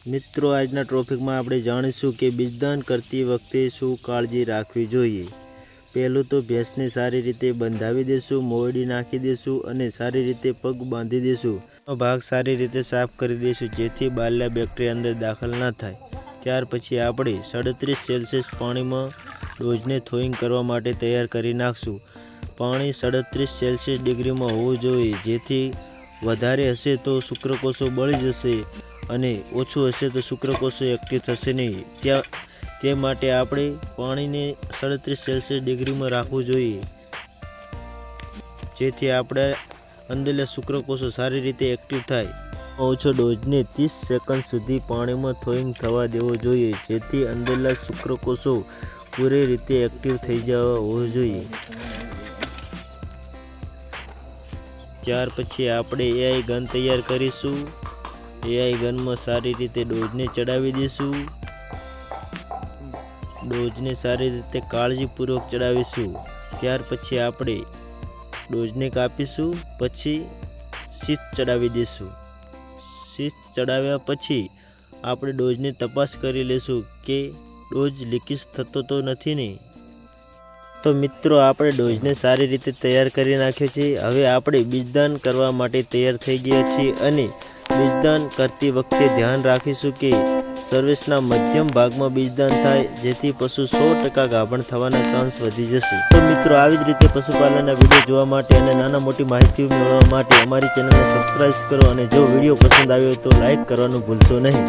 મિત્રો, આજના ટોપિકમાં આપણે જાણીશું કે બીજદાન કરતી વખતે શું કાળજી રાખવી જોઈએ। પહેલું તો ભેંસને સારી રીતે બંધાવી દેશું, મોરડી નાખી દેશું અને સારી રીતે પગ બાંધી દેશું। ભાગ સારી રીતે સાફ કરી દેશું જેથી બાલ્યા બેક્ટેરિયા અંદર દાખલ ના થાય। ત્યાર પછી આપણે 37 સેલ્સિયસ પાણીમાં ડોઝને થોઈંગ કરવા માટે તૈયાર કરી નાખશું। પાણી 37 સેલ્સિયસ ડિગ્રીમાં હોવું જોઈએ, જેથી વધારે હશે તો શુક્રકોષો બળી જશે અને ઓછું હશે તો શુક્રકોષો એક્ટિવ થશે નહીં। તે માટે આપણે પાણીને 37 સેલ્સિયસ ડિગ્રીમાં રાખવું જોઈએ, જેથી આપણે અંદરના શુક્રકોષો સારી રીતે એક્ટિવ થાય। ઓછો ડોઝને 30 સેકન્ડ સુધી પાણીમાં થોઈંગ થવા દેવો જોઈએ, જેથી અંદરના શુક્રકોષો પૂરી રીતે એક્ટિવ થઈ જવા હોવો જોઈએ। ત્યાર પછી આપણે એઆઈ ગન તૈયાર કરીશું। એઆઈ ગનમાં સારી રીતે ડોઝને ચડાવી દઈશું। ડોઝને સારી રીતે કાળજીપૂર્વક ચડાવીશું। ત્યાર પછી આપણે ડોઝને કાપીશું, પછી શીથ ચડાવી દઈશું। શીથ ચડાવ્યા પછી આપણે ડોઝની તપાસ કરી લઈશું કે ડોઝ લીકેજ થતો તો નથી ને। તો મિત્રો, આપણે ડોઝને સારી રીતે તૈયાર કરી નાખ્યો છે। હવે આપણે બીજદાન કરવા માટે તૈયાર થઈ ગયા છીએ અને બીજદાન કરતી વખતે ધ્યાન રાખીશું કે સર્વિસના મધ્યમ ભાગમાં બીજદાન થાય, જેથી પશુ 100% ગાભણ થવાના ચાન્સ વધી જશે। તો મિત્રો, આવી જ રીતે પશુપાલનના વિડીયો જોવા માટે અને નાના મોટી માહિતી મેળવવા માટે અમારી ચેનલને સબસ્ક્રાઇબ કરો અને જો વિડીયો પસંદ આવ્યો તો લાઇક કરવાનું ભૂલશો નહીં।